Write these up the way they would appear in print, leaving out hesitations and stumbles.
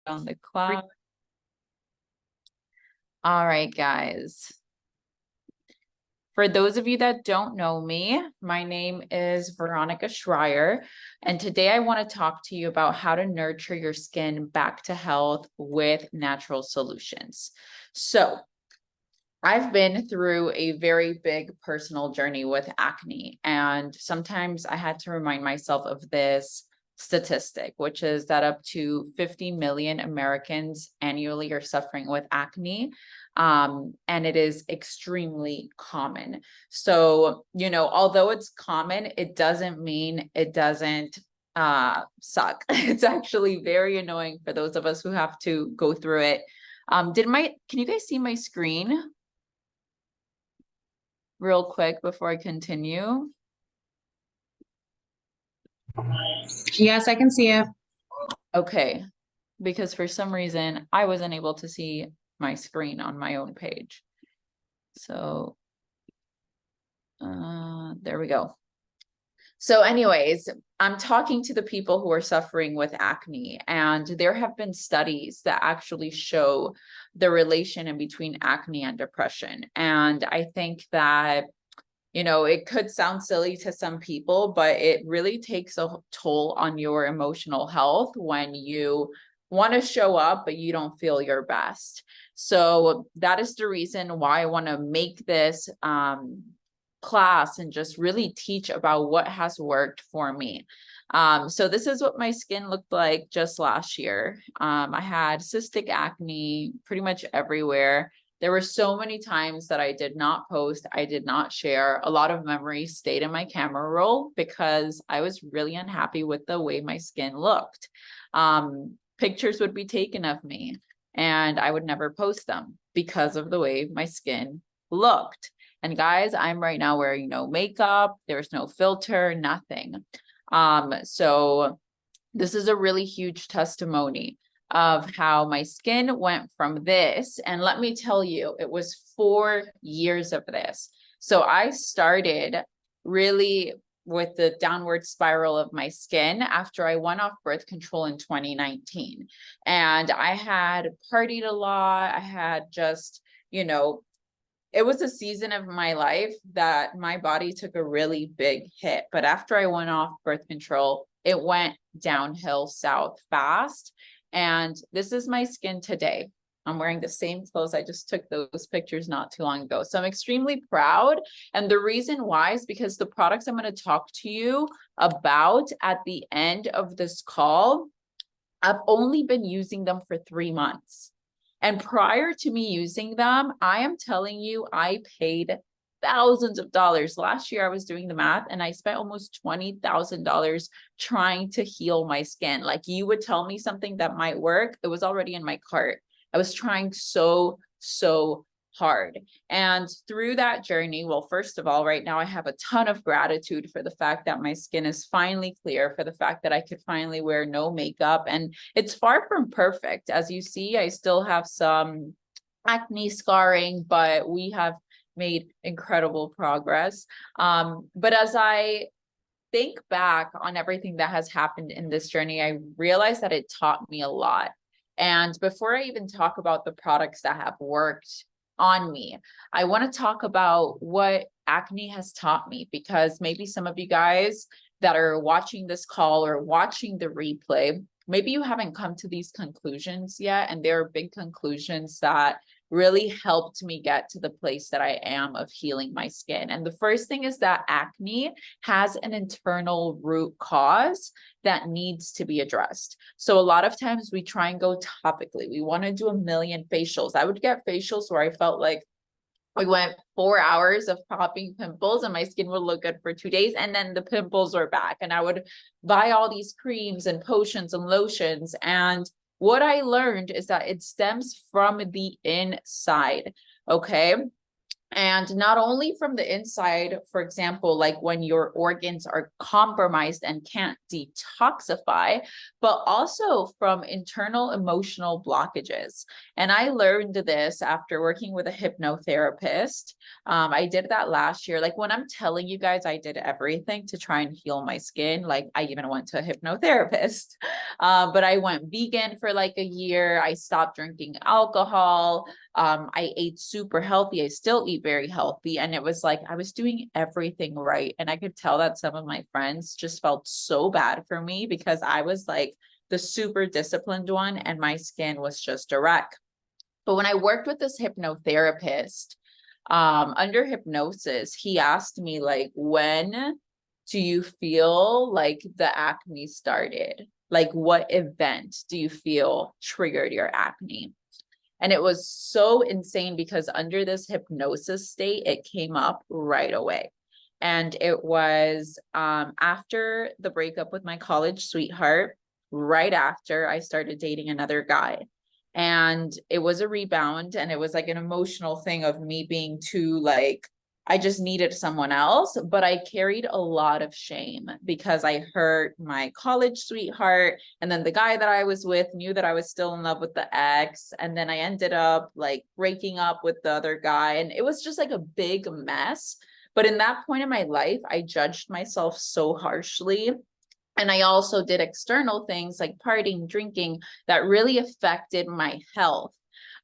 on the clock. All right, guys. For those of you that don't know me, my name is Veronica Schreier, and today I want to talk to you about how to nurture your skin back to health with natural solutions. So, I've been through a very big personal journey with acne, and sometimes I had to remind myself of this statistic, which is that up to 50 million Americans annually are suffering with acne. And it is extremely common. So, although it's common, it doesn't mean it doesn't suck. It's actually very annoying for those of us who have to go through it. Can you guys see my screen real quick before I continue? Yes, I can see it. Okay, because for some reason I wasn't able to see my screen on my own page. So there we go. So anyways, I'm talking to the people who are suffering with acne, and there have been studies that actually show the relation in between acne and depression. And I think that it could sound silly to some people, but it really takes a toll on your emotional health when you want to show up, but you don't feel your best. So that is the reason why I want to make this class and just really teach about what has worked for me. So this is what my skin looked like just last year. I had cystic acne pretty much everywhere. There were so many times that I did not post, I did not share. A lot of memories stayed in my camera roll because I was really unhappy with the way my skin looked. Pictures would be taken of me and I would never post them because of the way my skin looked. And guys, I'm right now wearing no makeup, there's no filter, nothing. So this is a really huge testimony of how my skin went from this. And let me tell you, it was 4 years of this. So I started really with the downward spiral of my skin after I went off birth control in 2019. And I had partied a lot. I had just, it was a season of my life that my body took a really big hit. But after I went off birth control, it went downhill south fast. And this is my skin today. I'm wearing the same clothes. I just took those pictures not too long ago. So I'm extremely proud. And the reason why is because the products I'm going to talk to you about at the end of this call, I've only been using them for 3 months. And prior to me using them, I am telling you, I paid thousands of dollars. Last year, I was doing the math and I spent almost $20,000 trying to heal my skin. Like, you would tell me something that might work, it was already in my cart. I was trying so hard. And through that journey, well, first of all, right now I have a ton of gratitude for the fact that my skin is finally clear, for the fact that I could finally wear no makeup. And it's far from perfect. As you see, I still have some acne scarring, but we have made incredible progress. But as I think back on everything that has happened in this journey, I realized that it taught me a lot. And before I even talk about the products that have worked on me, I want to talk about what acne has taught me, because maybe some of you guys that are watching this call or watching the replay, maybe you haven't come to these conclusions yet. And there are big conclusions that really helped me get to the place that I am of healing my skin. And the first thing is that acne has an internal root cause that needs to be addressed. So a lot of times we try and go topically. We want to do a million facials. I would get facials where I felt like we went 4 hours of popping pimples and my skin would look good for 2 days. And then the pimples were back, and I would buy all these creams and potions and lotions. And what I learned is that it stems from the inside. Okay. And not only from the inside, for example, like when your organs are compromised and can't detoxify, but also from internal emotional blockages. And I learned this after working with a hypnotherapist. I did that last year. Like when I'm telling you guys, I did everything to try and heal my skin. Like I even went to a hypnotherapist, but I went vegan for like a year. I stopped drinking alcohol. I ate super healthy. I still eat very healthy. And it was like I was doing everything right. And I could tell that some of my friends just felt so bad for me because I was like the super disciplined one and my skin was just a wreck. But when I worked with this hypnotherapist, under hypnosis, he asked me, like, when do you feel like the acne started? Like, what event do you feel triggered your acne? And it was so insane because under this hypnosis state, it came up right away. And it was after the breakup with my college sweetheart, right after I started dating another guy. And it was a rebound, and it was like an emotional thing of me being too like, I just needed someone else, but I carried a lot of shame because I hurt my college sweetheart. And then the guy that I was with knew that I was still in love with the ex. And then I ended up like breaking up with the other guy. And it was just like a big mess. But in that point in my life, I judged myself so harshly. And I also did external things like partying, drinking that really affected my health.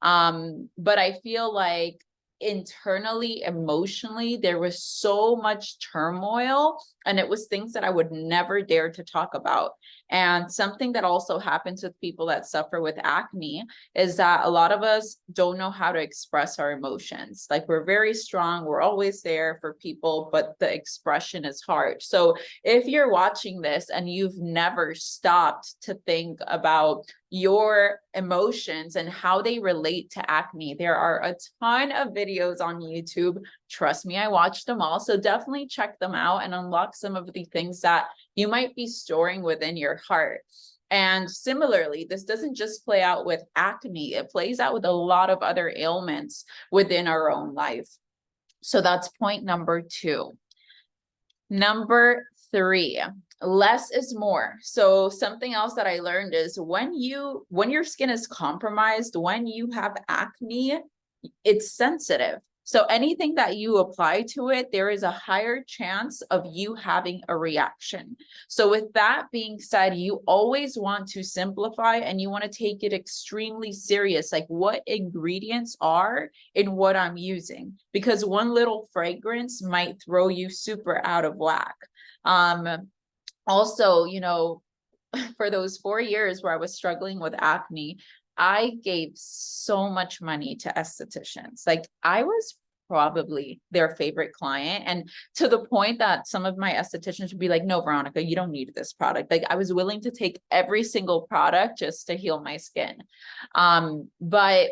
But I feel like internally, emotionally, there was so much turmoil, and it was things that I would never dare to talk about. And something that also happens with people that suffer with acne is that a lot of us don't know how to express our emotions. Like we're very strong, we're always there for people, but the expression is hard. So if you're watching this and you've never stopped to think about your emotions and how they relate to acne, there are a ton of videos on YouTube. Trust me, I watched them all. So definitely check them out and unlock some of the things that you might be storing within your heart. And similarly, this doesn't just play out with acne, it plays out with a lot of other ailments within our own life. So that's point number 2. Number 3, less is more. So something else that I learned is when your skin is compromised, when you have acne, it's sensitive. So anything that you apply to it, there is a higher chance of you having a reaction. So with that being said, you always want to simplify and you want to take it extremely serious, like what ingredients are in what I'm using, because one little fragrance might throw you super out of whack. Also, for those 4 years where I was struggling with acne, I gave so much money to estheticians. Like I was probably their favorite client. And to the point that some of my estheticians would be like, no, Veronica, you don't need this product. Like I was willing to take every single product just to heal my skin. But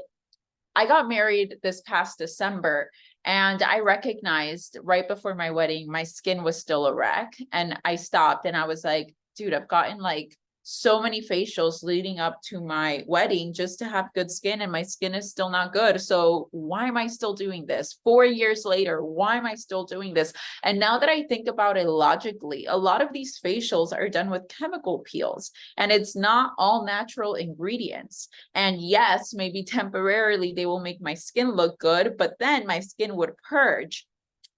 I got married this past December, and I recognized right before my wedding, my skin was still a wreck. And I stopped and I was like, dude, I've gotten like so many facials leading up to my wedding just to have good skin, and my skin is still not good. So why am I still doing this? 4 years later, why am I still doing this? And now that I think about it logically, a lot of these facials are done with chemical peels, and it's not all natural ingredients. And yes, maybe temporarily they will make my skin look good, but then my skin would purge.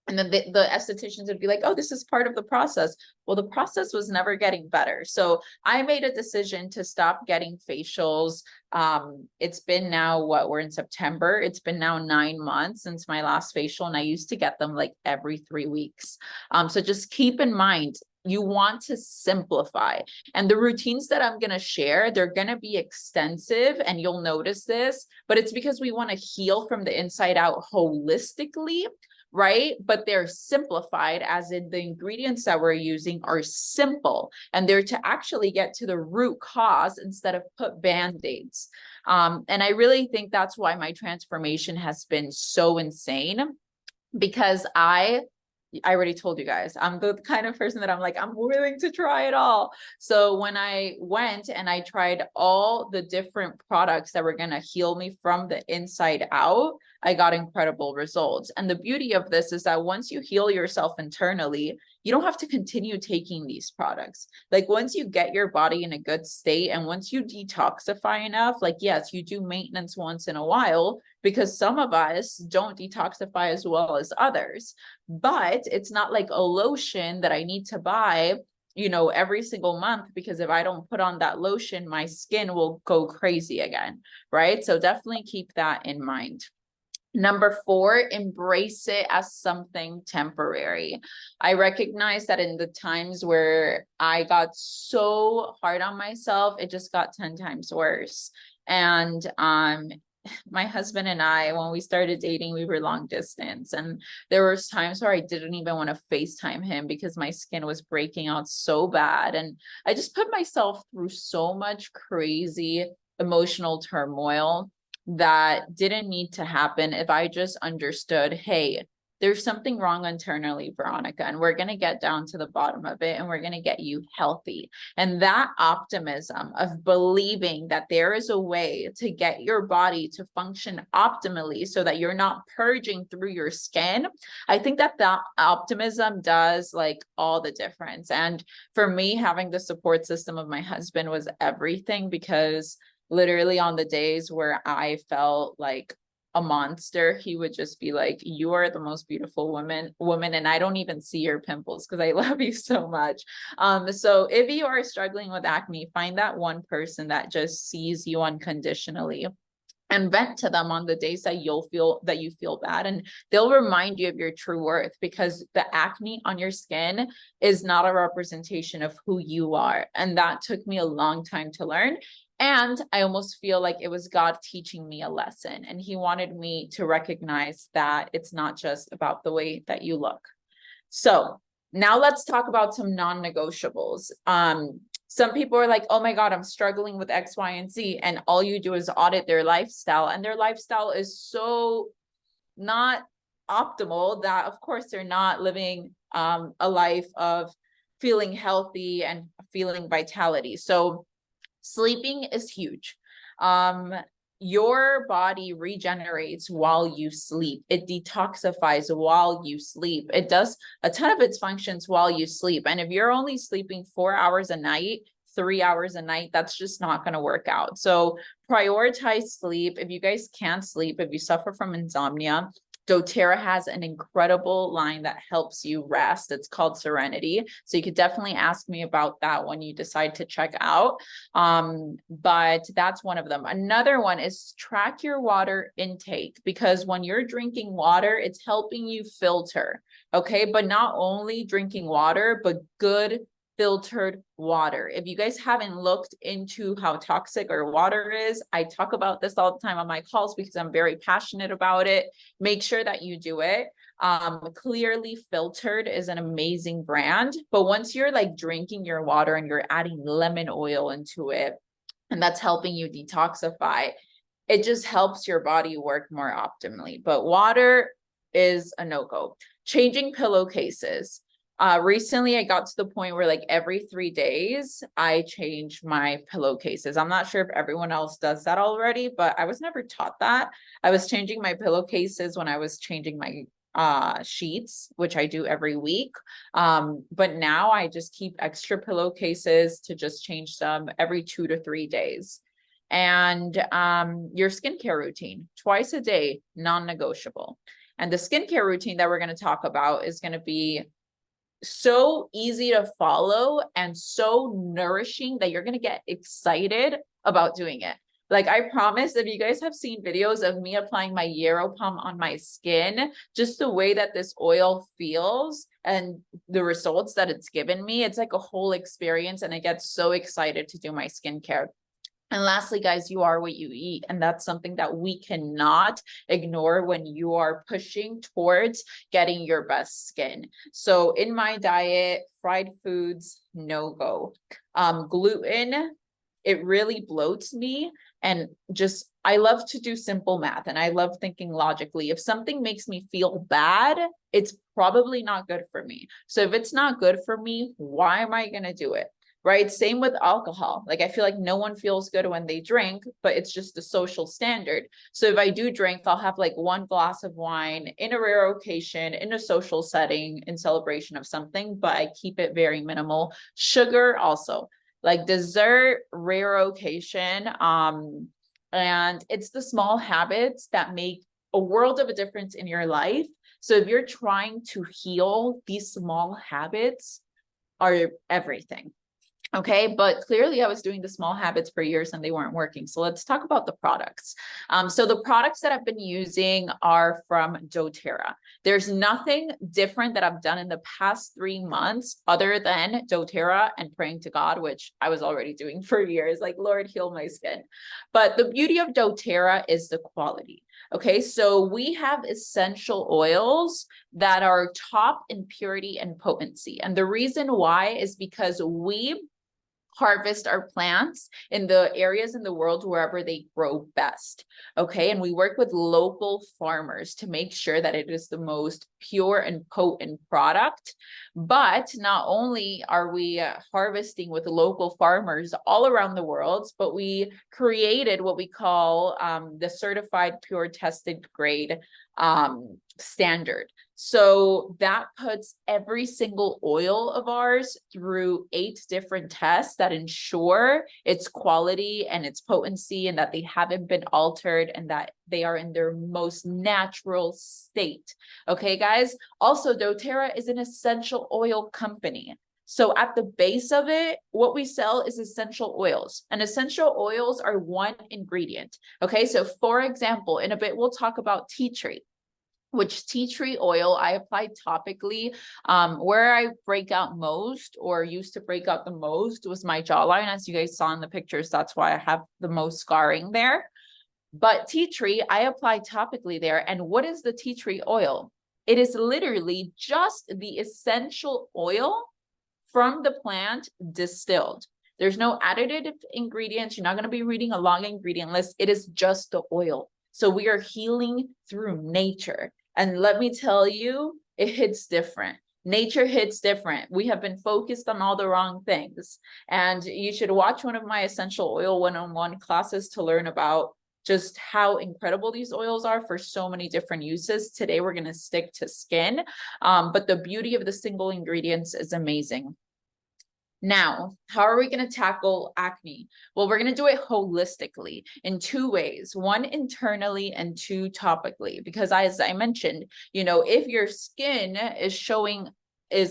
And then the estheticians would be like, oh, this is part of the process. Well, the process was never getting better. So I made a decision to stop getting facials. It's been now, we're in September. It's been now 9 months since my last facial, and I used to get them like every 3 weeks. So just keep in mind, you want to simplify. And the routines that I'm going to share, they're going to be extensive, and you'll notice this, but it's because we want to heal from the inside out holistically, right? But they're simplified, as in the ingredients that we're using are simple, and they're to actually get to the root cause instead of put band-aids. And I really think that's why my transformation has been so insane, because I I already told you guys, I'm the kind of person that I'm like, I'm willing to try it all. So when I went and I tried all the different products that were going to heal me from the inside out, I got incredible results. And the beauty of this is that once you heal yourself internally, you don't have to continue taking these products. Like once you get your body in a good state and once you detoxify enough, like, yes, you do maintenance once in a while because some of us don't detoxify as well as others. But it's not like a lotion that I need to buy, you know, every single month, because if I don't put on that lotion, my skin will go crazy again, right? So definitely keep that in mind. Number 4, embrace it as something temporary. I recognize that in the times where I got so hard on myself, it just got 10 times worse. And my husband and I, when we started dating, we were long distance, and there was times where I didn't even want to FaceTime him because my skin was breaking out so bad. And I just put myself through so much crazy emotional turmoil that didn't need to happen if I just understood, hey, there's something wrong internally, Veronica, and we're going to get down to the bottom of it and we're going to get you healthy. And that optimism of believing that there is a way to get your body to function optimally so that you're not purging through your skin, I think that that optimism does like all the difference. And for me, having the support system of my husband was everything, because literally on the days where I felt like a monster, he would just be like, you are the most beautiful woman, and I don't even see your pimples because I love you so much. So if you are struggling with acne, find that one person that just sees you unconditionally and vent to them on the days that you feel bad, and they'll remind you of your true worth, because the acne on your skin is not a representation of who you are. And that took me a long time to learn. And I almost feel like it was God teaching me a lesson, and he wanted me to recognize that it's not just about the way that you look. So now let's talk about some non-negotiables. Some people are like, oh my God, I'm struggling with X, Y, and Z. And all you do is audit their lifestyle, and their lifestyle is so not optimal that of course they're not living a life of feeling healthy and feeling vitality. So sleeping is huge. Your body regenerates while you sleep. It detoxifies while you sleep. It does a ton of its functions while you sleep. And if you're only sleeping 4 hours a night, 3 hours a night, that's just not going to work out. So prioritize sleep. If you guys can't sleep, if you suffer from insomnia, Doterra has an incredible line that helps you rest. It's called Serenity. So you could definitely ask me about that when you decide to check out. But that's one of them. Another one is track your water intake, because when you're drinking water, it's helping you filter. Okay. But not only drinking water, but good filtered water. If you guys haven't looked into how toxic our water is, I talk about this all the time on my calls because I'm very passionate about it. Make sure that you do it. Clearly Filtered is an amazing brand, but once you're like drinking your water and you're adding lemon oil into it, and that's helping you detoxify, it just helps your body work more optimally. But water is a no-go. Changing pillowcases. Recently I got to the point where like every 3 days I change my pillowcases. I'm not sure if everyone else does that already, but I was never taught that. I was changing my pillowcases when I was changing my sheets, which I do every week. But now I just keep extra pillowcases to just change them every 2 to 3 days. And your skincare routine, twice a day, non-negotiable. And the skincare routine that we're going to talk about is going to be so easy to follow and so nourishing that you're going to get excited about doing it. Like I promise, if you guys have seen videos of me applying my Yarrow Palm on my skin, just the way that this oil feels and the results that it's given me, it's like a whole experience, and I get so excited to do my skincare. And lastly, guys, you are what you eat. And that's something that we cannot ignore when you are pushing towards getting your best skin. So in my diet, fried foods, no go. Gluten, it really bloats me. And just, I love to do simple math and I love thinking logically. If something makes me feel bad, it's probably not good for me. So if it's not good for me, why am I going to do it? Right? Same with alcohol. Like, I feel like no one feels good when they drink, but it's just a social standard. So if I do drink, I'll have like one glass of wine in a rare occasion, in a social setting, in celebration of something, but I keep it very minimal. Sugar also, like dessert, rare occasion. And it's the small habits that make a world of a difference in your life. So if you're trying to heal, these small habits are everything. Okay, but clearly I was doing the small habits for years and they weren't working. So let's talk about the products. So the products that I've been using are from Doterra. There's nothing different that I've done in the past 3 months other than Doterra and praying to God, which I was already doing for years, like, Lord, heal my skin. But the beauty of Doterra is the quality. Okay, so we have essential oils that are top in purity and potency. And the reason why is because we harvest our plants in the areas in the world wherever they grow best. Okay. And we work with local farmers to make sure that it is the most pure and potent product. But not only are we harvesting with local farmers all around the world, but we created what we call the certified pure tested grade standard. So that puts every single oil of ours through 8 different tests that ensure its quality and its potency, and that they haven't been altered and that they are in their most natural state. Okay, guys. Also, Doterra is an essential oil company. So at the base of it, what we sell is essential oils, and essential oils are one ingredient. Okay, so for example, in a bit, we'll talk about tea tree, which tea tree oil I applied topically. Where I break out most, or used to break out the most, was my jawline. As you guys saw in the pictures, that's why I have the most scarring there. But tea tree, I applied topically there. And what is the tea tree oil? It is literally just the essential oil from the plant distilled. There's no additive ingredients. You're not going to be reading a long ingredient list. It is just the oil. So we are healing through nature. And let me tell you, it hits different. Nature hits different. We have been focused on all the wrong things. And you should watch one of my essential oil one-on-one classes to learn about just how incredible these oils are for so many different uses. Today, we're going to stick to skin. But the beauty of the single ingredients is amazing. Now, how are we going to tackle acne? Well, we're going to do it holistically in 2 ways, one internally and 2 topically, because as I mentioned, you know, if your skin is showing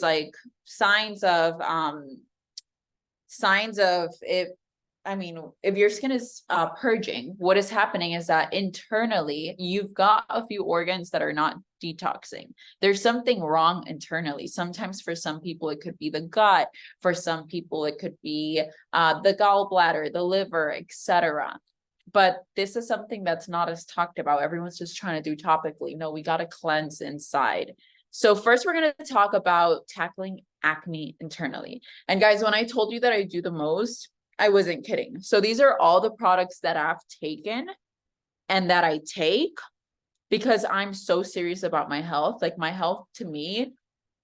like signs of it, I mean, if your skin is purging, what is happening is that internally you've got a few organs that are not detoxing. There's something wrong internally. Sometimes for some people, it could be the gut. For some people, it could be the gallbladder, the liver, etc. But this is something that's not as talked about. Everyone's just trying to do topically. No, we got to cleanse inside. So first, we're going to talk about tackling acne internally. And guys, when I told you that I do the most, I wasn't kidding. So these are all the products that I've taken and that I take because I'm so serious about my health. Like, my health, to me,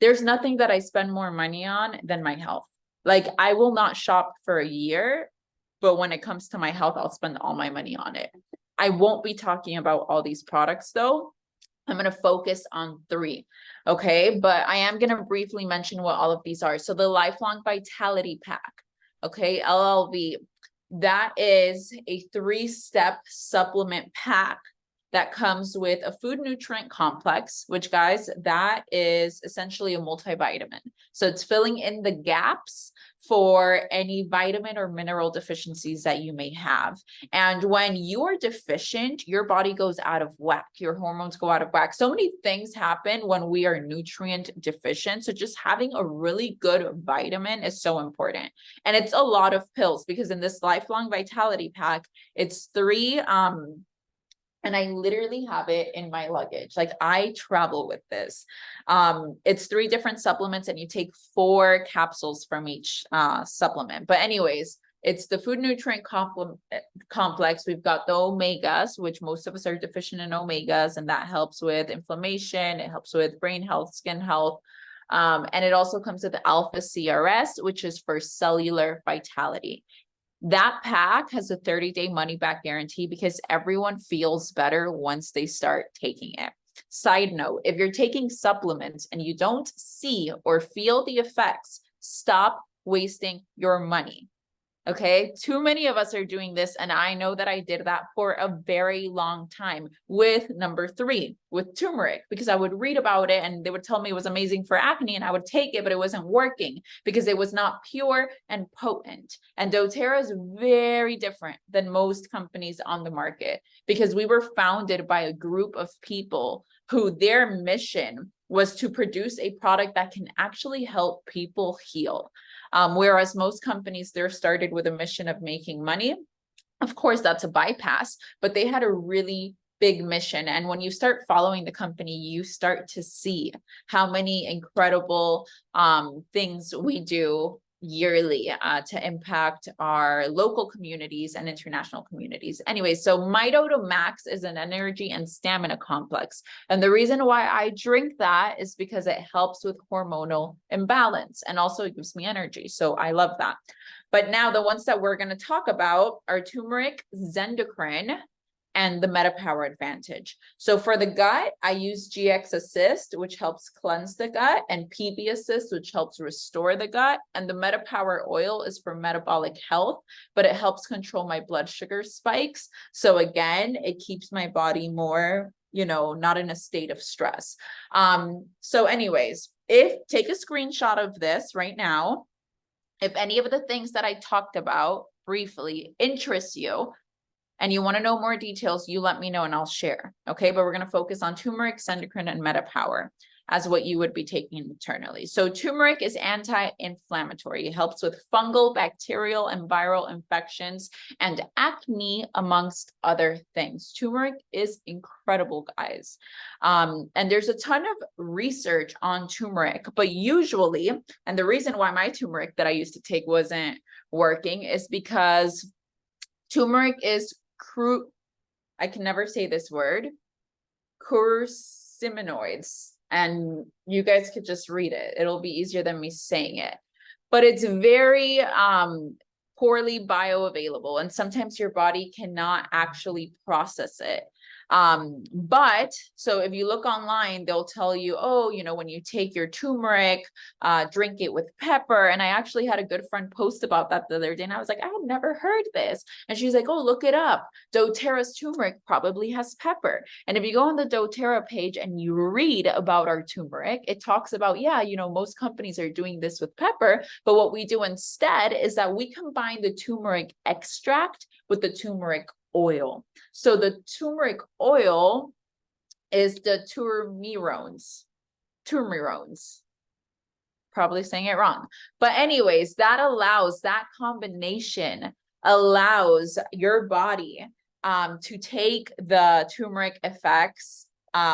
there's nothing that I spend more money on than my health. Like, I will not shop for a year, but when it comes to my health, I'll spend all my money on it. I won't be talking about all these products though. I'm going to focus on 3. Okay. But I am going to briefly mention what all of these are. So the Lifelong Vitality Pack. Okay, LLV, that is a 3-step supplement pack that comes with a food nutrient complex, which, guys, that is essentially a multivitamin. So it's filling in the gaps for any vitamin or mineral deficiencies that you may have. And when you are deficient, your body goes out of whack. Your hormones go out of whack. So many things happen when we are nutrient deficient. So just having a really good vitamin is so important. And it's a lot of pills, because in this Lifelong Vitality Pack, it's 3, and I literally have it in my luggage. Like, I travel with this. It's 3 different supplements, and you take 4 capsules from each supplement. But anyways, It's the food nutrient complex. We've got the omegas, which most of us are deficient in omegas, and that helps with inflammation. It helps with brain health, skin health. And it also comes with the alpha CRS, which is for cellular vitality. That pack has a 30-day money-back guarantee because everyone feels better once they start taking it. Side note, if you're taking supplements and you don't see or feel the effects, stop wasting your money. Okay, too many of us are doing this, and I know that I did that for a very long time with number 3, with turmeric, because I would read about it and they would tell me it was amazing for acne, and I would take it, but it wasn't working because it was not pure and potent. And doTERRA is very different than most companies on the market because we were founded by a group of people who their mission was to produce a product that can actually help people heal. Whereas most companies, they're started with a mission of making money. Of course, that's a bypass, but they had a really big mission. And when you start following the company, you start to see how many incredible things we do yearly to impact our local communities and international communities. Anyway, so Mitoto Max is an energy and stamina complex. And the reason why I drink that is because it helps with hormonal imbalance and also it gives me energy. So I love that. But now the ones that we're going to talk about are turmeric, zendocrine, and the Metapower Advantage. So for the gut, I use GX Assist, which helps cleanse the gut, and PB Assist, which helps restore the gut. And the Metapower Oil is for metabolic health, but it helps control my blood sugar spikes. So again, it keeps my body more, not in a state of stress. So anyways, take a screenshot of this right now. If any of the things that I talked about briefly interest you, and you want to know more details, you let me know and I'll share. Okay, but we're going to focus on turmeric, zendocrine, and Metapower as what you would be taking internally. So turmeric is anti-inflammatory. It helps with fungal, bacterial, and viral infections and acne, amongst other things. Turmeric is incredible, guys. And there's a ton of research on turmeric, but usually, and the reason why my turmeric that I used to take wasn't working is because turmeric is I can never say this word, curcuminoids, and you guys could just read it. It'll be easier than me saying it, but it's very poorly bioavailable, and sometimes your body cannot actually process it. But so if you look online, they'll tell you, oh, when you take your turmeric, drink it with pepper. And I actually had a good friend post about that the other day, and I was like, I had never heard this. And she's like, oh, look it up. doTERRA's turmeric probably has pepper. And if you go on the doTERRA page and you read about our turmeric, it talks about, yeah, most companies are doing this with pepper, but what we do instead is that we combine the turmeric extract with the turmeric oil. So the turmeric oil is the turmerones, probably saying it wrong. But anyways, that combination allows your body to take the turmeric effects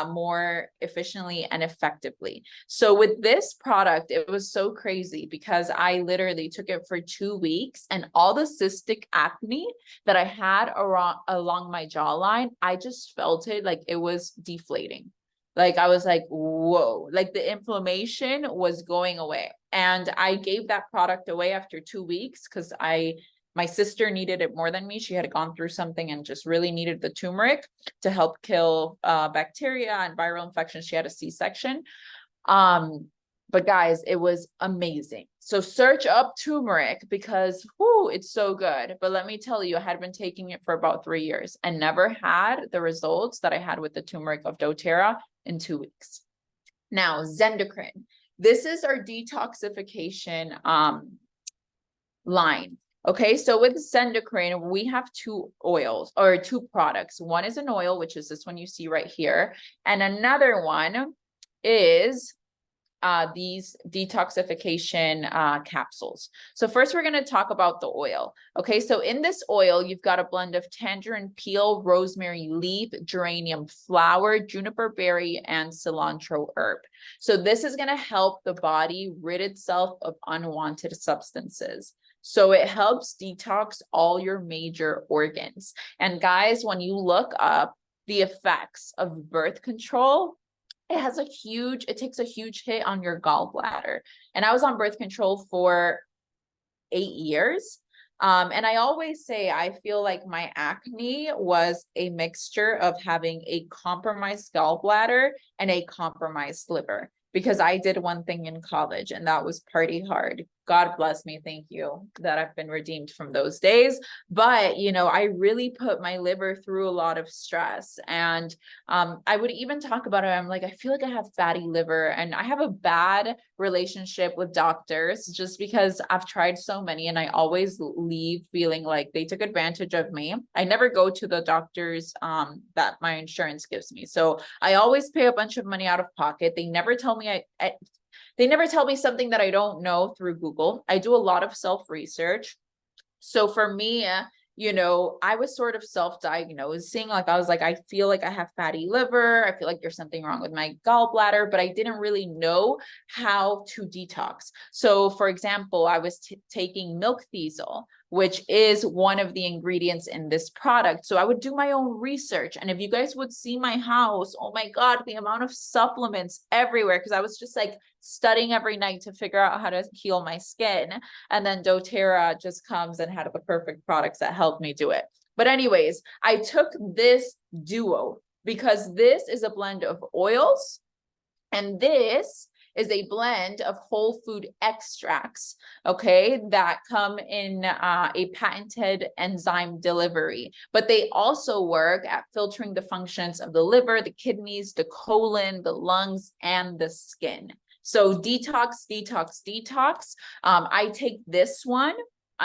more efficiently and effectively. So with this product, it was so crazy because I literally took it for 2 weeks, and all the cystic acne that I had along my jawline, I just felt it like it was deflating. Like I was like, whoa, like the inflammation was going away. And I gave that product away after 2 weeks because my sister needed it more than me. She had gone through something and just really needed the turmeric to help kill bacteria and viral infections. She had a C-section. But guys, it was amazing. So search up turmeric because it's so good. But let me tell you, I had been taking it for about 3 years and never had the results that I had with the turmeric of doTERRA in 2 weeks. Now, zendocrine. This is our detoxification line. Okay, so with zendocrine, we have 2 oils or 2 products. One is an oil, which is this one you see right here. And another one is these detoxification capsules. So first we're going to talk about the oil. Okay, so in this oil, you've got a blend of tangerine peel, rosemary leaf, geranium flower, juniper berry, and cilantro herb. So this is going to help the body rid itself of unwanted substances. So it helps detox all your major organs. And guys, when you look up the effects of birth control, it takes a huge hit on your gallbladder. And I was on birth control for 8 years. And I always say, I feel like my acne was a mixture of having a compromised gallbladder and a compromised liver, because I did one thing in college, and that was party hard. God bless me. Thank you that I've been redeemed from those days. But, you know, I really put my liver through a lot of stress. And I would even talk about it. I'm like, I feel like I have fatty liver, and I have a bad relationship with doctors just because I've tried so many, and I always leave feeling like they took advantage of me. I never go to the doctors that my insurance gives me. So I always pay a bunch of money out of pocket. They never tell me they never tell me something that I don't know through Google. I do a lot of self-research. So for me, you know, I was sort of self-diagnosing. Like I was like, I feel like I have fatty liver. I feel like there's something wrong with my gallbladder, but I didn't really know how to detox. So for example, I was taking milk thistle, which is one of the ingredients in this product. So I would do my own research. And if you guys would see my house, oh my God, the amount of supplements everywhere, because I was just like studying every night to figure out how to heal my skin. And then Doterra just comes and had the perfect products that helped me do it. But anyways, I took this duo because this is a blend of oils, and this is a blend of whole food extracts, okay, that come in a patented enzyme delivery. But they also work at filtering the functions of the liver, the kidneys, the colon, the lungs, and the skin. So detox, detox, detox. I take this one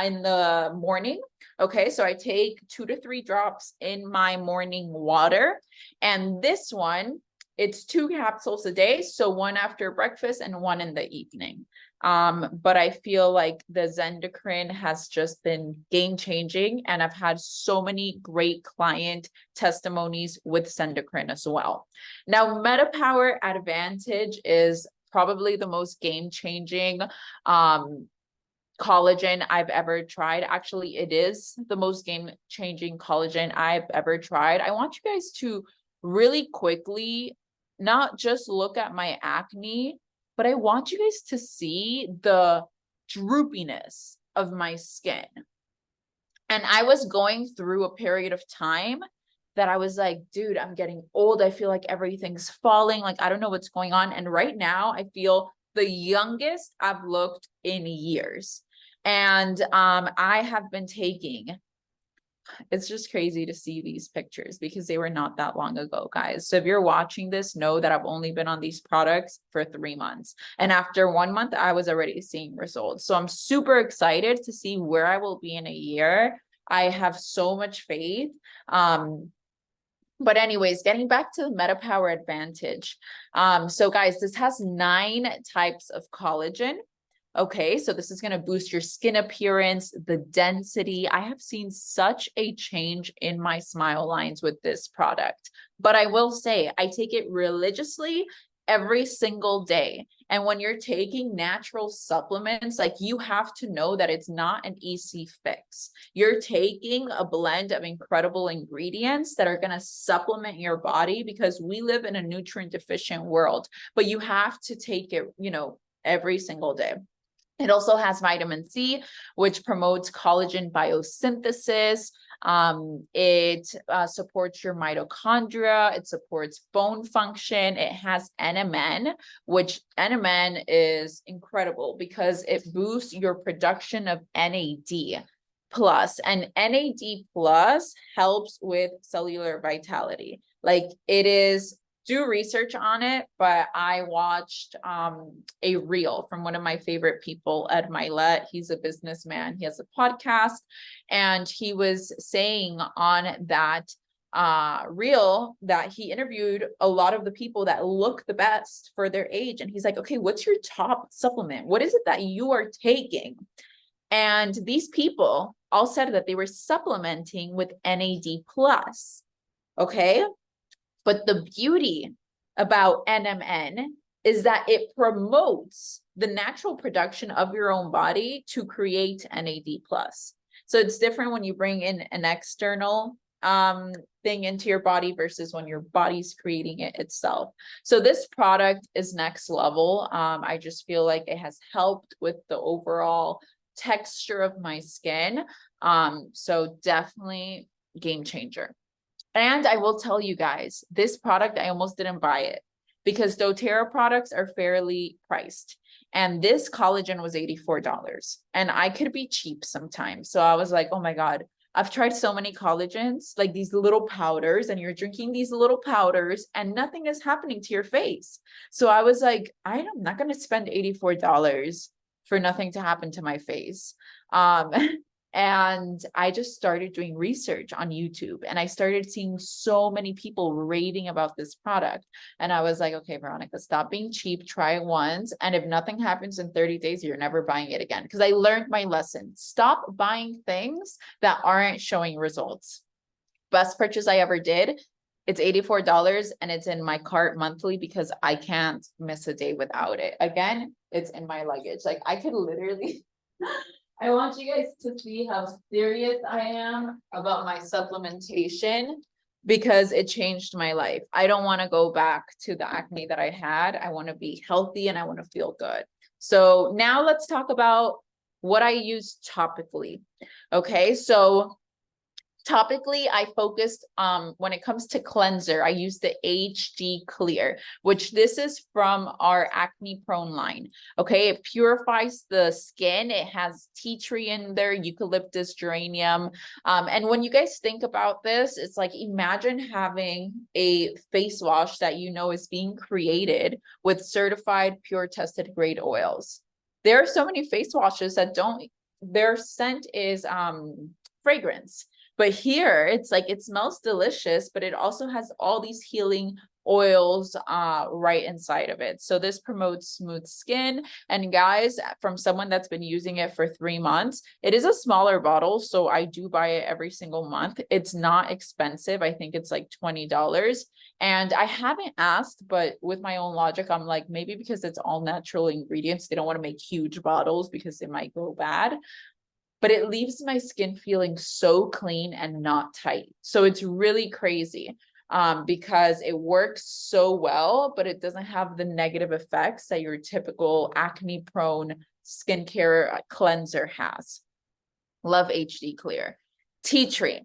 in the morning. Okay, so I take 2 to 3 drops in my morning water. And this one, it's 2 capsules a day. So 1 after breakfast and 1 in the evening. But I feel like the Zendocrine has just been game changing. And I've had so many great client testimonies with Zendocrine as well. Now, Metapower Advantage is probably the most game changing collagen I've ever tried. Actually, it is the most game changing collagen I've ever tried. I want you guys to really quickly not just look at my acne, but I want you guys to see the droopiness of my skin. And I was going through a period of time that I was like, dude, I'm getting old. I feel like everything's falling. Like, I don't know what's going on. And right now I feel the youngest I've looked in years. And I have been taking, it's just crazy to see these pictures because they were not that long ago, guys. So if you're watching this, know that I've only been on these products for 3 months. And after 1 month, I was already seeing results. So I'm super excited to see where I will be in a year. I have so much faith. But anyways, getting back to the Metapower Advantage. So guys, this has 9 types of collagen. Okay, so this is going to boost your skin appearance, the density. I have seen such a change in my smile lines with this product. But I will say, I take it religiously every single day. And when you're taking natural supplements, like, you have to know that it's not an easy fix. You're taking a blend of incredible ingredients that are going to supplement your body, because we live in a nutrient deficient world, but you have to take it, you know, every single day. It also has vitamin C, which promotes collagen biosynthesis. It supports your mitochondria. It supports bone function. It has NMN, which NMN is incredible because it boosts your production of NAD plus, and NAD plus helps with cellular vitality. Like, it is, do research on it, but I watched a reel from one of my favorite people, Ed Milet. He's a businessman. He has a podcast, and he was saying on that reel that he interviewed a lot of the people that look the best for their age. And he's like, okay, what's your top supplement? What is it that you are taking? And these people all said that they were supplementing with NAD plus. Okay. But the beauty about NMN is that it promotes the natural production of your own body to create NAD+. So it's different when you bring in an external thing into your body versus when your body's creating it itself. So this product is next level. I just feel like it has helped with the overall texture of my skin. So definitely game changer. And I will tell you guys, this product, I almost didn't buy it because doTERRA products are fairly priced. And this collagen was $84. And I could be cheap sometimes. So I was like, oh my God, I've tried so many collagens, like these little powders, and you're drinking these little powders and nothing is happening to your face. So I was like, I'm not going to spend $84 for nothing to happen to my face. And I just started doing research on YouTube, and I started seeing so many people raving about this product. And I was like, okay, Veronica, stop being cheap, try it once. And if nothing happens in 30 days, you're never buying it again. Because I learned my lesson. Stop buying things that aren't showing results. Best purchase I ever did. It's $84 and it's in my cart monthly because I can't miss a day without it. Again, it's in my luggage. Like I could literally I want you guys to see how serious I am about my supplementation because it changed my life. I don't want to go back to the acne that I had. I want to be healthy and I want to feel good. So now let's talk about what I use topically. Okay, so topically, I focused when it comes to cleanser, I use the HD Clear, which this is from our acne prone line. Okay, it purifies the skin. It has tea tree in there, eucalyptus, geranium. And when you guys think about this, it's like imagine having a face wash that you know is being created with certified pure tested grade oils. There are so many face washes that don't, their scent is fragrance. But here it's like, it smells delicious, but it also has all these healing oils right inside of it. So this promotes smooth skin. And guys, from someone that's been using it for 3 months, it is a smaller bottle. So I do buy it every single month. It's not expensive. I think it's like $20. And I haven't asked, but with my own logic, I'm like, maybe because it's all natural ingredients, they don't want to make huge bottles because it might go bad. But it leaves my skin feeling so clean and not tight. So it's really crazy because it works so well, but it doesn't have the negative effects that your typical acne prone skincare cleanser has. Love HD Clear. Tea tree.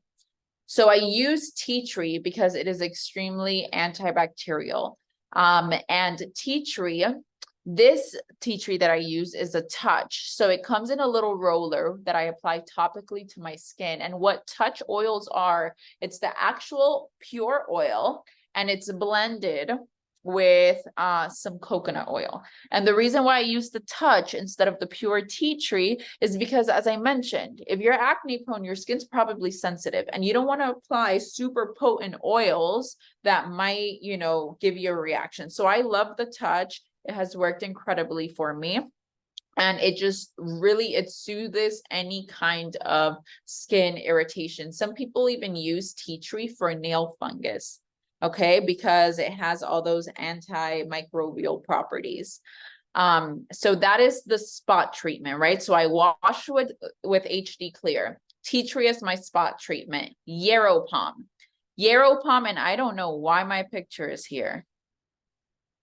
So I use tea tree because it is extremely antibacterial. And tea tree, this tea tree that I use is a touch. So it comes in a little roller that I apply topically to my skin. And what touch oils are, it's the actual pure oil and it's blended with some coconut oil. And the reason why I use the touch instead of the pure tea tree is because, as I mentioned, if you're acne prone, your skin's probably sensitive and you don't want to apply super potent oils that might, you know, give you a reaction. So I love the touch. It has worked incredibly for me. And it just really, it soothes any kind of skin irritation. Some people even use tea tree for nail fungus, okay, because it has all those antimicrobial properties. So that is the spot treatment, right? So I wash with HD Clear. Tea tree is my spot treatment. Yarrow Palm. Yarrow Palm, and I don't know why my picture is here.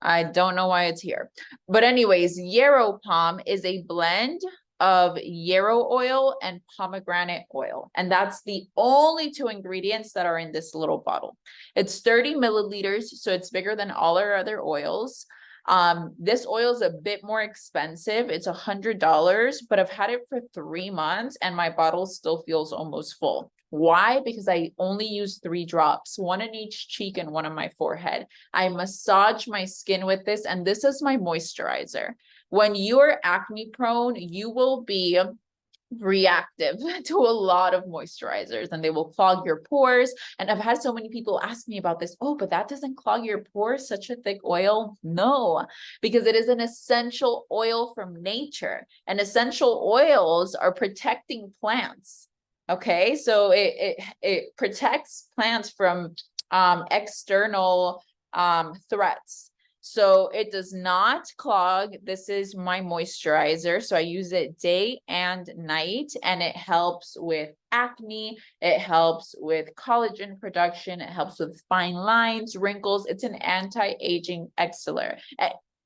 I don't know why it's here. But anyways, Yarrow Palm is a blend of yarrow oil and pomegranate oil. And that's the only 2 ingredients that are in this little bottle. It's 30 milliliters, so it's bigger than all our other oils. This oil is a bit more expensive. It's $100, but I've had it for 3 months and my bottle still feels almost full. Why? Because I only use 3 drops, 1 in each cheek and 1 on my forehead. I massage my skin with this, and this is my moisturizer. When you're acne prone, you will be reactive to a lot of moisturizers and they will clog your pores. And I've had so many people ask me about this. Oh, but that doesn't clog your pores, such a thick oil. No, because it is an essential oil from nature, and essential oils are protecting plants. Okay, so it protects plants from external threats. So it does not clog. This is my moisturizer. So I use it day and night, and it helps with acne. It helps with collagen production. It helps with fine lines, wrinkles. It's an anti-aging exceller.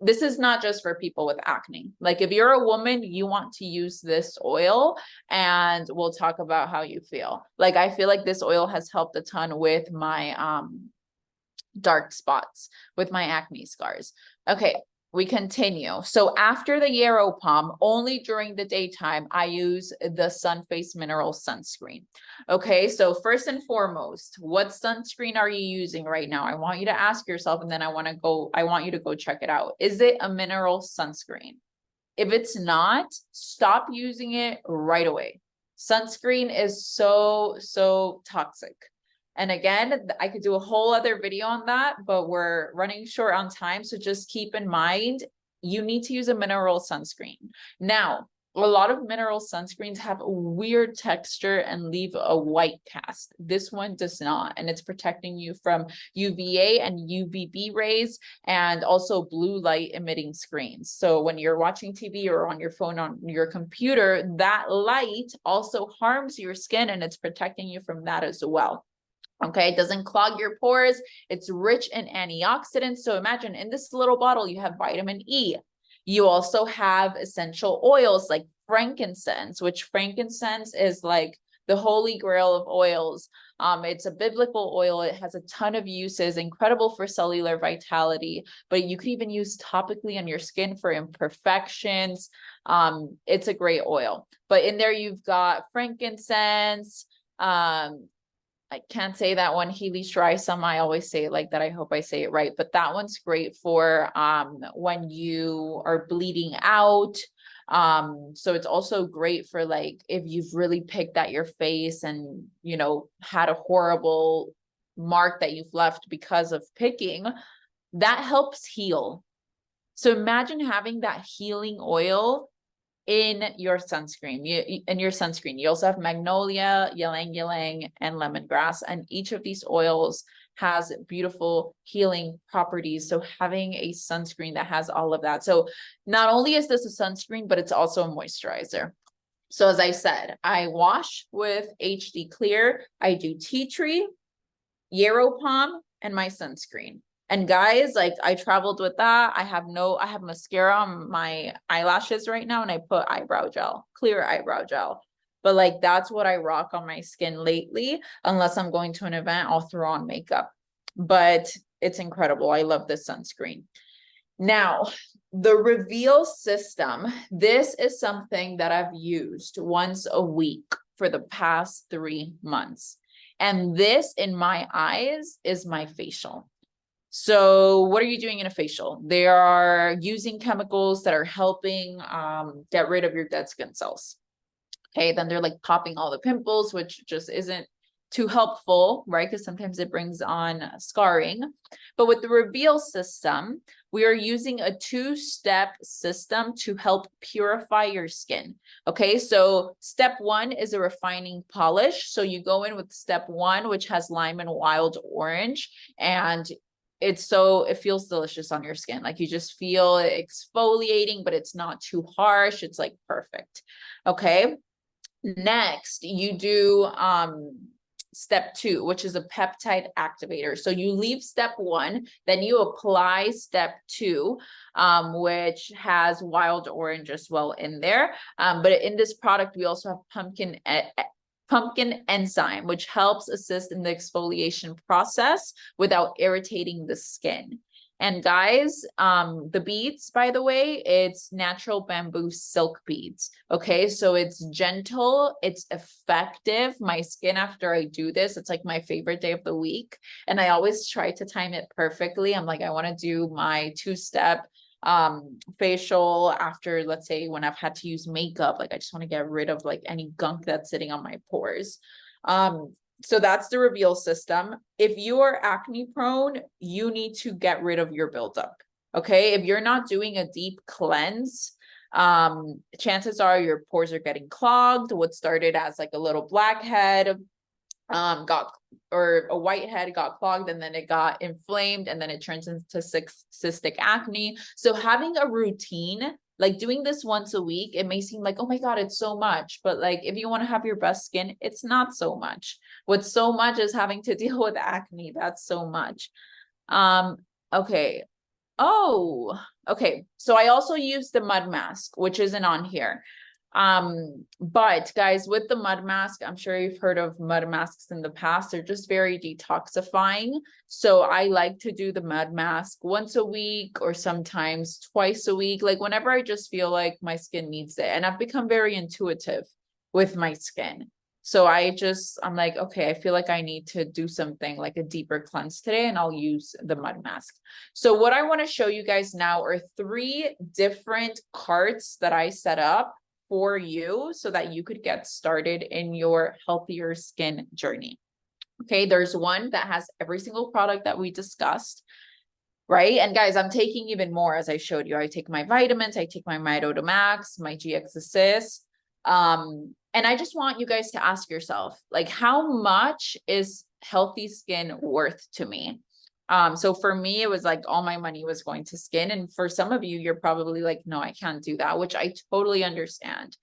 This is not just for people with acne. Like if you're a woman, you want to use this oil, and we'll talk about how you feel. Like I feel like this oil has helped a ton with my dark spots, with my acne scars. Okay, we continue. So after the Yarrow Palm, only during the daytime, I use the Sunface Mineral Sunscreen. Okay, so first and foremost, what sunscreen are you using right now? I want you to ask yourself, and then I want you to go check it out. Is it a mineral sunscreen? If it's not, stop using it right away. Sunscreen is so toxic. And again, I could do a whole other video on that, but we're running short on time. So just keep in mind, you need to use a mineral sunscreen. Now, a lot of mineral sunscreens have a weird texture and leave a white cast. This one does not, and it's protecting you from UVA and UVB rays, and also blue light emitting screens. So when you're watching TV or on your phone, on your computer, that light also harms your skin, and it's protecting you from that as well. Okay, it doesn't clog your pores. It's rich in antioxidants. So imagine in this little bottle, you have vitamin E. You also have essential oils like frankincense, which frankincense is like the holy grail of oils. It's a biblical oil. It has a ton of uses, incredible for cellular vitality, but you can even use topically on your skin for imperfections. It's a great oil. But in there, you've got frankincense, I can't say that one, Healy Some. I always say it like that. I hope I say it right. But that one's great for when you are bleeding out. So it's also great for like if you've really picked at your face and, you know, had a horrible mark that you've left because of picking, that helps heal. So imagine having that healing oil in your sunscreen. You also have magnolia, ylang ylang, and lemongrass, and each of these oils has beautiful healing properties. So having a sunscreen that has all of that. So not only is this a sunscreen, but it's also a moisturizer. So as I said, I wash with HD Clear. I do tea tree, Yarrow Palm, and my sunscreen. And guys, like I traveled with that. I have mascara on my eyelashes right now, and I put eyebrow gel, clear eyebrow gel. But like that's what I rock on my skin lately. Unless I'm going to an event, I'll throw on makeup. But it's incredible. I love this sunscreen. Now, the Reveal system. This is something that I've used once a week for the past 3 months. And this, in my eyes, is my facial. So what are you doing in a facial? They are using chemicals that are helping get rid of your dead skin cells. Okay, then they're like popping all the pimples, which just isn't too helpful, right? Because sometimes it brings on scarring. But with the Reveal system, we are using a 2-step system to help purify your skin. Okay, so step 1 is a refining polish. So you go in with step 1, which has lime and wild orange, and it feels delicious on your skin. Like you just feel it exfoliating, but it's not too harsh. It's like perfect. Okay. Next, you do step 2, which is a peptide activator. So you leave step 1, then you apply step 2, which has wild orange as well in there. But in this product, we also have pumpkin enzyme, which helps assist in the exfoliation process without irritating the skin. And guys, the beads, by the way, it's natural bamboo silk beads. Okay, so it's gentle, it's effective. My skin, after I do this, it's like my favorite day of the week. And I always try to time it perfectly. I'm like, I want to do my 2-step facial after, let's say, when I've had to use makeup. Like I just want to get rid of like any gunk that's sitting on my pores. So that's the Reveal system. If you are acne prone, you need to get rid of your buildup. Okay, if you're not doing a deep cleanse, chances are your pores are getting clogged. What started as like a little blackhead got, or a whitehead got clogged, and then it got inflamed, and then it turns into cystic acne. So having a routine, like doing this once a week, it may seem like, oh my God, it's so much. But like, if you want to have your best skin, it's not so much. What's so much is having to deal with acne. That's so much. Okay. Oh, okay. So I also use the mud mask, which isn't on here. But guys, with the mud mask, I'm sure you've heard of mud masks in the past. They're just very detoxifying. So I like to do the mud mask once a week or sometimes twice a week, like whenever I just feel like my skin needs it. And I've become very intuitive with my skin. So I'm like, okay, I feel like I need to do something like a deeper cleanse today, and I'll use the mud mask. So what I want to show you guys now are 3 different carts that I set up for you so that you could get started in your healthier skin journey. Okay, there's one that has every single product that we discussed, right? And guys, I'm taking even more, as I showed you. I take my vitamins, I take my Mitoda Max, my GX Assist. And I just want you guys to ask yourself, like, how much is healthy skin worth to me? So for me, it was like all my money was going to skin. And for some of you, you're probably like, no, I can't do that, which I totally understand.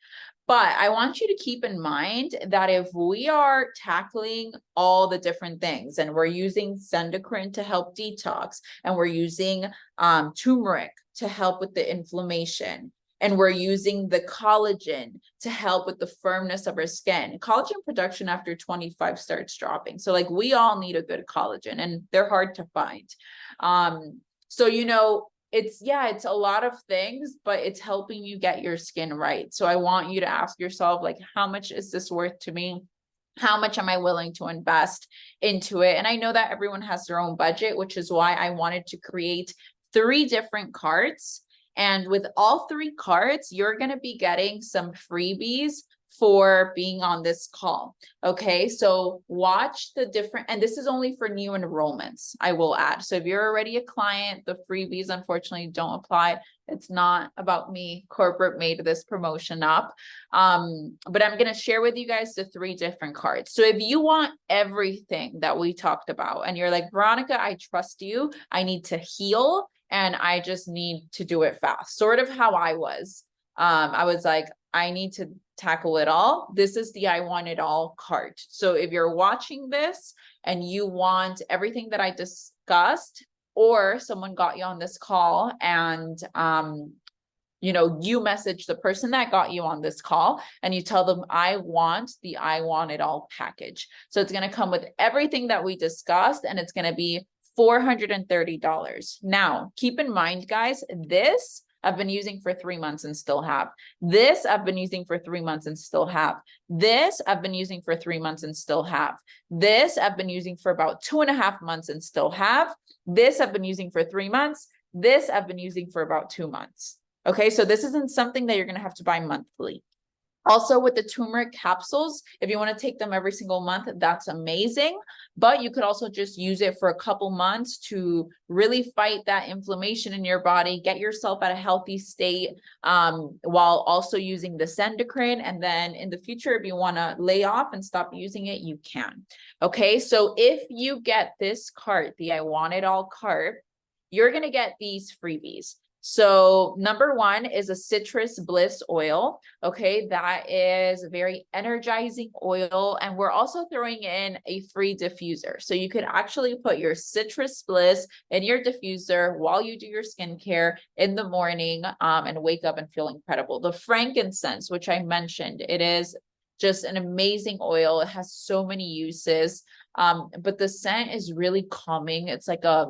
But I want you to keep in mind that if we are tackling all the different things, and we're using Sunscreen to help detox, and we're using turmeric to help with the inflammation, and we're using the collagen to help with the firmness of our skin. Collagen production after 25 starts dropping. So like, we all need a good collagen, and they're hard to find. So, you know, it's a lot of things, but it's helping you get your skin right. So I want you to ask yourself, like, how much is this worth to me? How much am I willing to invest into it? And I know that everyone has their own budget, which is why I wanted to create 3 different carts. And with all 3 cards, you're going to be getting some freebies for being on this call. Okay, so watch the different, and this is only for new enrollments, I will add. So if you're already a client, the freebies unfortunately don't apply. It's not about me. Corporate made this promotion up. But I'm going to share with you guys the 3 different cards. So if you want everything that we talked about, and you're like, Veronica, I trust you, I need to heal, and I just need to do it fast, sort of how I was. I was like, I need to tackle it all. This is the I want it all cart. So if you're watching this and you want everything that I discussed, or someone got you on this call and you know, you message the person that got you on this call and you tell them, I want the I want it all package. So it's going to come with everything that we discussed, and it's going to be $430. Now, keep in mind, guys, this I've been using for 3 months and still have. This I've been using for 3 months and still have. This I've been using for 3 months and still have. This I've been using for about 2.5 months and still have. This I've been using for 3 months. This I've been using for about 2 months. Okay, so this isn't something that you're going to have to buy monthly. Also, with the turmeric capsules, if you want to take them every single month, that's amazing. But you could also just use it for a couple months to really fight that inflammation in your body, get yourself at a healthy state, while also using the Sunscreen. And then in the future, if you want to lay off and stop using it, you can. Okay, so if you get this cart, the I Want It All cart, you're going to get these freebies. So number 1 is a citrus bliss oil. Okay, that is a very energizing oil. And we're also throwing in a free diffuser. So you could actually put your citrus bliss in your diffuser while you do your skincare in the morning, and wake up and feel incredible. The frankincense, which I mentioned, it is just an amazing oil. It has so many uses, but the scent is really calming. It's like a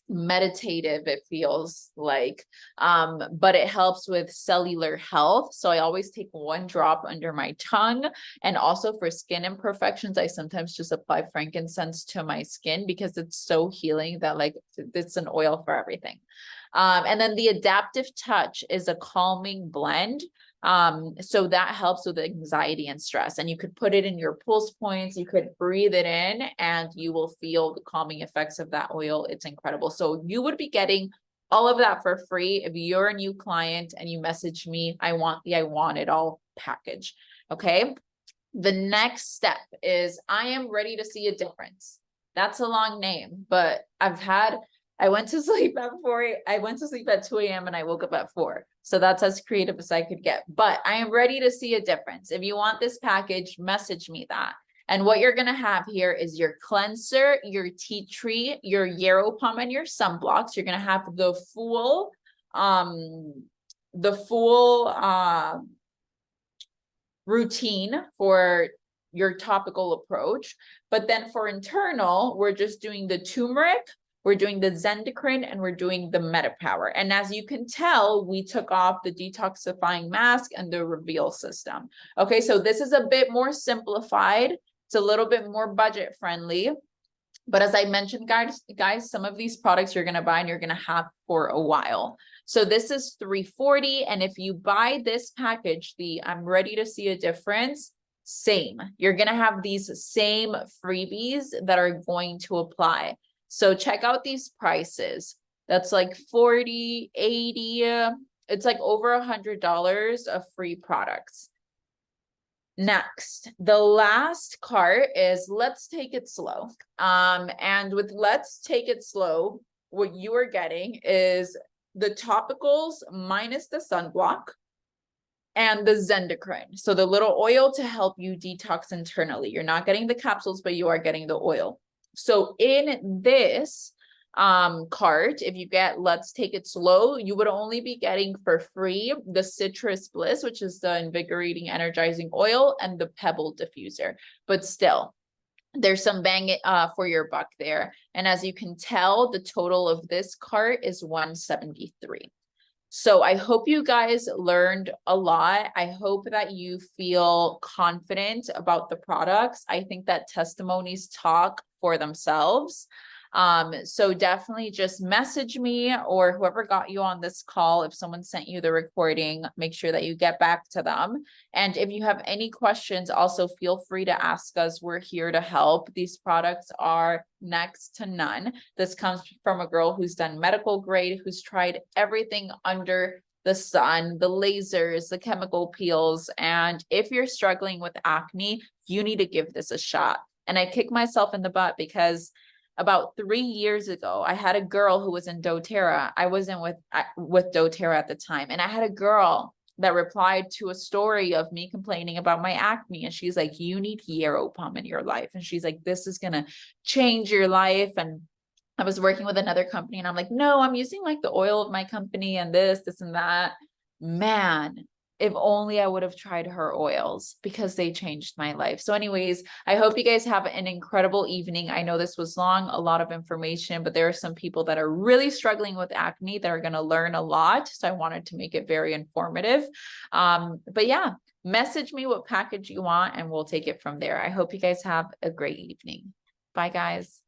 meditative, it feels like, but it helps with cellular health. So I always take 1 drop under my tongue. And also for skin imperfections, I sometimes just apply frankincense to my skin because it's so healing that, like, it's an oil for everything. And then the adaptive touch is a calming blend. So that helps with anxiety and stress, and you could put it in your pulse points, you could breathe it in, and you will feel the calming effects of that oil. It's incredible. So you would be getting all of that for free if you're a new client and you message me, I want it all package. Okay. The next step is I am ready to see a difference. That's a long name, but I went to sleep at 4, I went to sleep at 2 a.m. and I woke up at 4. So that's as creative as I could get, but I am ready to see a difference. If you want this package, message me that. And what you're going to have here is your cleanser, your tea tree, your Yarrow Palm, and your sunblocks. You're going to have the full routine for your topical approach. But then for internal, we're just doing the turmeric, we're doing the Zendecrine, and we're doing the Metapower. And as you can tell, we took off the detoxifying mask and the reveal system. Okay, so this is a bit more simplified. It's a little bit more budget friendly. But as I mentioned, guys, some of these products you're going to buy and you're going to have for a while. So this is $340. And if you buy this package, the I'm ready to see a difference, same. You're going to have these same freebies that are going to apply. So check out these prices. That's like 40, 80. It's like over $100 of free products. Next, the last cart is Let's Take It Slow. And with Let's Take It Slow, what you are getting is the topicals minus the sunblock and the Zendecrine. So the little oil to help you detox internally. You're not getting the capsules, but you are getting the oil. So in this cart, if you get Let's Take It Slow, you would only be getting for free the Citrus Bliss, which is the invigorating energizing oil, and the Pebble diffuser. But still, there's some bang for your buck there. And as you can tell, the total of this cart is $173. So I hope you guys learned a lot. I hope that you feel confident about the products. I think that testimonies talk for themselves. So definitely just message me, or whoever got you on this call. If someone sent you the recording, make sure that you get back to them. And if you have any questions, also feel free to ask us. We're here to help. These products are next to none. This comes from a girl who's done medical grade, who's tried everything under the sun, the lasers, the chemical peels. And if you're struggling with acne, you need to give this a shot. And I kick myself in the butt because about 3 years ago, I had a girl who was in Doterra. I wasn't with Doterra at the time. And I had a girl that replied to a story of me complaining about my acne. And she's like, you need Yarrow Palm in your life. And she's like, this is going to change your life. And I was working with another company and I'm like, no, I'm using like the oil of my company and this and that. Man, if only I would have tried her oils, because they changed my life. So anyways, I hope you guys have an incredible evening. I know this was long, a lot of information, but there are some people that are really struggling with acne that are going to learn a lot. So I wanted to make it very informative. But yeah, message me what package you want and we'll take it from there. I hope you guys have a great evening. Bye, guys.